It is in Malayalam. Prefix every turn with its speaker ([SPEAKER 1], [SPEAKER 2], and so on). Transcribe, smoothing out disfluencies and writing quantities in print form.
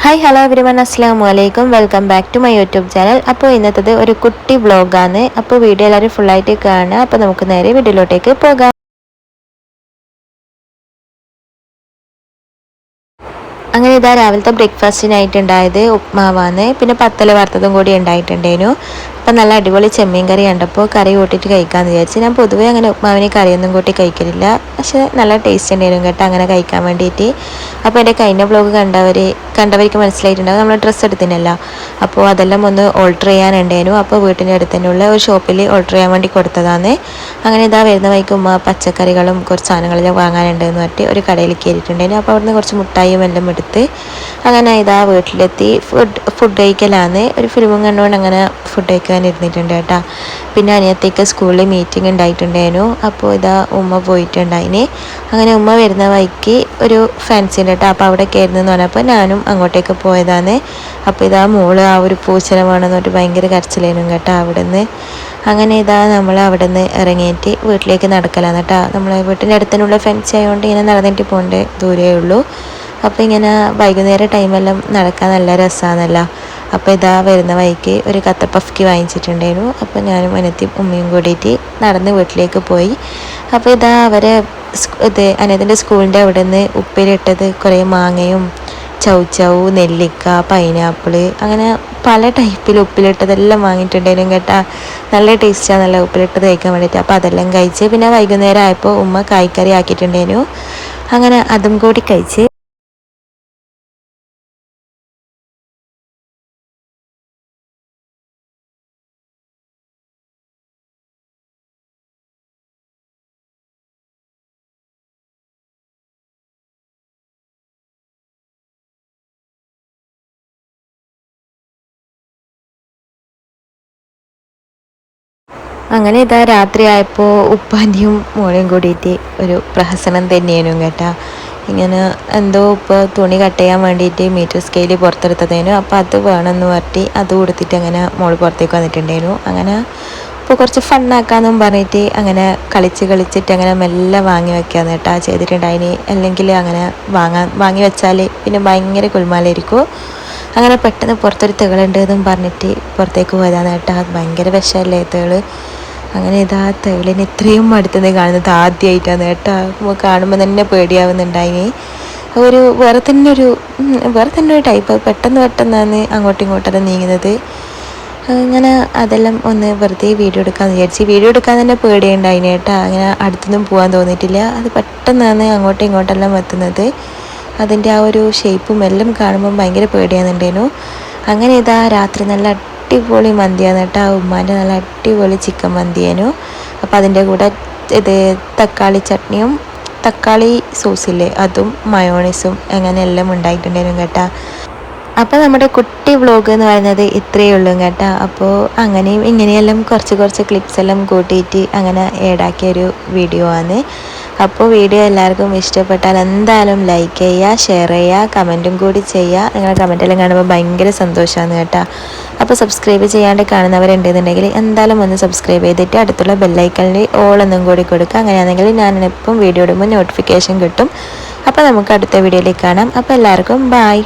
[SPEAKER 1] ഹായ് ഹലോ എവരിവൺ അസ്സലാമു അലൈക്കും welcome back to my YouTube channel. അപ്പോൾ ഇന്നത്തത് ഒരു കുട്ടി വ്ളോഗാണ്. അപ്പോൾ വീഡിയോ എല്ലാവരും ഫുള്ളായിട്ട് കാണുക. അപ്പോൾ നമുക്ക് നേരെ വീഡിയോയിലോട്ടേക്ക് പോകാം. അങ്ങനെ ഇതാ രാവിലത്തെ ബ്രേക്ക്ഫാസ്റ്റിനായിട്ട് ഉണ്ടായത് ഉപ്മാവാണ്. പിന്നെ പത്തല വറുത്തതും കൂടി ഉണ്ടായിട്ടുണ്ടേനു. അപ്പം നല്ല അടിപൊളി ചെമ്മീൻ കറി കണ്ടപ്പോൾ കറി കൂട്ടിയിട്ട് കഴിക്കാമെന്ന് വിചാരിച്ചു. ഞാൻ പൊതുവേ അങ്ങനെ ഉപ്മാവിന് കറിയൊന്നും കൂട്ടി കഴിക്കലില്ല, പക്ഷേ നല്ല ടേസ്റ്റ് ഉണ്ടായിരുന്നു കേട്ടോ അങ്ങനെ കഴിക്കാൻ വേണ്ടിയിട്ട്. അപ്പോൾ എൻ്റെ കഴിഞ്ഞ വ്ളോഗ് കണ്ടവർക്ക് മനസ്സിലായിട്ടുണ്ടാവും, നമ്മൾ ഡ്രസ്സ് എടുത്തിനല്ല. അപ്പോൾ അതെല്ലാം ഒന്ന് ഓൾട്ടർ ചെയ്യാനുണ്ടായിരുന്നു. അപ്പോൾ വീട്ടിൻ്റെ അടുത്ത് തന്നെയുള്ള ഒരു ഷോപ്പിൽ ഓൾട്ടർ ചെയ്യാൻ വേണ്ടി കൊടുത്തതാണ്. അങ്ങനെ ഇതാ വരുന്ന വഴിക്ക് ഉമ്മ പച്ചക്കറികളും കുറച്ച് സാധനങ്ങളെല്ലാം വാങ്ങാനുണ്ടെന്ന് പറഞ്ഞിട്ട് ഒരു കടയിൽ കയറിയിട്ടുണ്ടായിരുന്നു. അപ്പോൾ അവിടുന്ന് കുറച്ച് മുട്ടായും എല്ലാം എടുത്ത് അങ്ങനെ ഇതാ വീട്ടിലെത്തി ഫുഡ് കഴിക്കലാണ്. ഒരു ഫിലിമും കണ്ടുകൊണ്ട് അങ്ങനെ ഫുഡ് കഴിക്കാൻ ഇരുന്നിട്ടുണ്ട് കേട്ടോ. പിന്നെ അനിയത്തേക്ക് സ്കൂളിൽ മീറ്റിംഗ് ഉണ്ടായിട്ടുണ്ടായിരുന്നു. അപ്പോൾ ഇതാ ഉമ്മ പോയിട്ടുണ്ടായിന്. അങ്ങനെ ഉമ്മ വരുന്ന വഴിക്ക് ഒരു ഫാൻസി ഉണ്ട് കേട്ടോ. അപ്പോൾ അവിടെ കയറുന്നതെന്ന് പറഞ്ഞപ്പോൾ ഞാനും അങ്ങോട്ടേക്ക് പോയതാണ്. അപ്പോൾ ഇതാ മോള് ആ ഒരു പൂച്ചനെ വേണമെന്ന് പറഞ്ഞിട്ട് ഭയങ്കര കരച്ചിലായിരുന്നു കേട്ടോ അവിടെ നിന്ന്. അങ്ങനെ ഇതാ നമ്മൾ അവിടെ നിന്ന് ഇറങ്ങിയിട്ട് വീട്ടിലേക്ക് നടക്കലാണ് കേട്ടോ. നമ്മളെ വീട്ടിൻ്റെ അടുത്തിനുള്ള ഫാൻസി ആയതുകൊണ്ട് ഇങ്ങനെ നടന്നിട്ട് പോകേണ്ട ദൂരേ ഉള്ളൂ. അപ്പോൾ ഇങ്ങനെ വൈകുന്നേരം ടൈമെല്ലാം നടക്കാൻ നല്ല രസമാണല്ലോ. അപ്പോൾ ഇതാ വരുന്ന വഴിക്ക് ഒരു കത്തപ്പഫ്ക്കി വാങ്ങിച്ചിട്ടുണ്ടായിരുന്നു. അപ്പോൾ ഞാനും അനിയത്തിയും ഉമ്മയും കൂടിയിട്ട് നടന്ന് വീട്ടിലേക്ക് പോയി. അപ്പോൾ ഇതാ അവരെ അനിയത്തിൻ്റെ സ്കൂളിൻ്റെ അവിടെ നിന്ന് ഉപ്പിലിട്ടത് കുറേ മാങ്ങയും ചൗ നെല്ലിക്ക പൈനാപ്പിള് അങ്ങനെ പല ടൈപ്പിൽ ഉപ്പിലിട്ടതെല്ലാം വാങ്ങിയിട്ടുണ്ടായിരുന്നു കേട്ടോ. നല്ല ടേസ്റ്റാണ് നല്ല ഉപ്പിലിട്ടത് കഴിക്കാൻ വേണ്ടിയിട്ട്. അപ്പോൾ അതെല്ലാം കഴിച്ച് പിന്നെ വൈകുന്നേരം ആയപ്പോൾ ഉമ്മ കായ്ക്കറി ആക്കിയിട്ടുണ്ടായിരുന്നു. അങ്ങനെ അതും കൂടി കഴിച്ച് അങ്ങനെ ഇതാ രാത്രിയായപ്പോൾ ഉപ്പാൻ്റെയും മോളെയും കൂടിയിട്ട് ഒരു പ്രഹസനം തന്നെയായിരുന്നു കേട്ടോ. ഇങ്ങനെ എന്തോ ഇപ്പോൾ തുണി കട്ട് ചെയ്യാൻ വേണ്ടിയിട്ട് മീറ്റർ സ്കെയിൽ പുറത്തെടുത്തതേനു. അപ്പോൾ അത് വേണമെന്ന് പറഞ്ഞിട്ട് അത് കൊടുത്തിട്ട് അങ്ങനെ മോൾ പുറത്തേക്ക് വന്നിട്ടുണ്ടായിരുന്നു. അങ്ങനെ ഇപ്പോൾ കുറച്ച് ഫണ്ണാക്കാമെന്നും പറഞ്ഞിട്ട് അങ്ങനെ കളിച്ചിട്ട് അങ്ങനെ മെല്ലെ വാങ്ങി വെക്കാന്ന് കേട്ടോ ചെയ്തിട്ടുണ്ടായിന്. അല്ലെങ്കിൽ അങ്ങനെ വാങ്ങി വെച്ചാൽ പിന്നെ ഭയങ്കര കുൽമാലായിരിക്കും. അങ്ങനെ പെട്ടെന്ന് പുറത്തൊരു തേളുണ്ട് എന്നും പറഞ്ഞിട്ട് പുറത്തേക്ക് പോയതാണ് കേട്ടോ. ഭയങ്കര വിഷമല്ലേ തേള്. അങ്ങനെ ഇതാ തേളിന് ഇത്രയും അടുത്തുനിന്ന് കാണുന്നത് ആദ്യമായിട്ടാണ് കേട്ടോ. കാണുമ്പോൾ തന്നെ പേടിയാവുന്നുണ്ടായിന്. വേറെ തന്നെ ഒരു ടൈപ്പ് പെട്ടെന്നാണ് അങ്ങോട്ടും ഇങ്ങോട്ടെല്ലാം നീങ്ങുന്നത്. അങ്ങനെ അതെല്ലാം ഒന്ന് വെറുതെ വീഡിയോ എടുക്കാമെന്ന് വിചാരിച്ച്. വീഡിയോ എടുക്കാൻ തന്നെ പേടിയുണ്ടായിന് കേട്ടോ. അങ്ങനെ അടുത്തൊന്നും പോകാൻ തോന്നിയിട്ടില്ല. അത് പെട്ടെന്നാണ് അങ്ങോട്ടും ഇങ്ങോട്ടെല്ലാം എത്തുന്നത്. അതിൻ്റെ ആ ഒരു ഷേപ്പും എല്ലാം കാണുമ്പം ഭയങ്കര പേടിയാകുന്നുണ്ടായിരുന്നു. അങ്ങനെ ഇതാ രാത്രി നല്ല അടിപൊളി മന്തിയാണ് കേട്ടോ. ഉമ്മാൻ്റെ നല്ല അടിപൊളി ചിക്കൻ മന്തിയേനു. അപ്പോൾ അതിൻ്റെ കൂടെ തക്കാളി ചട്നിയും തക്കാളി സോസില്ലേ അതും മയോണൈസും അങ്ങനെ എല്ലാം ഉണ്ടായിട്ടുണ്ടായിരുന്നു കേട്ടോ. അപ്പോൾ നമ്മുടെ കുട്ടി വ്ളോഗ് എന്ന് പറയുന്നത് ഇത്രയേ ഉള്ളൂ കേട്ടോ. അപ്പോൾ അങ്ങനെയും ഇങ്ങനെയെല്ലാം കുറച്ച് ക്ലിപ്സ് എല്ലാം കൂട്ടിയിട്ട് അങ്ങനെ ഏഡാക്കിയൊരു വീഡിയോ ആണ്. അപ്പോൾ വീഡിയോ എല്ലാവർക്കും ഇഷ്ടപ്പെട്ടാൽ എന്തായാലും ലൈക്ക് ചെയ്യുക, ഷെയർ ചെയ്യുക, കമൻറ്റും കൂടി ചെയ്യുക. നിങ്ങളുടെ കമൻറ്റെല്ലാം കാണുമ്പോൾ ഭയങ്കര സന്തോഷമാണ് കേട്ടോ. അപ്പോൾ സബ്സ്ക്രൈബ് ചെയ്യാണ്ട് കാണുന്നവരുണ്ടെന്നുണ്ടെങ്കിൽ എന്തായാലും ഒന്ന് സബ്സ്ക്രൈബ് ചെയ്തിട്ട് അടുത്തുള്ള ബെല്ലൈക്കണിൽ ഓൾ എന്നും കൂടി കൊടുക്കുക. അങ്ങനെയാണെങ്കിൽ ഞാനിപ്പം വീഡിയോ ഇടുമ്പോൾ നോട്ടിഫിക്കേഷൻ കിട്ടും. അപ്പോൾ നമുക്ക് അടുത്ത വീഡിയോയിലേക്ക് കാണാം. അപ്പോൾ എല്ലാവർക്കും ബായ്.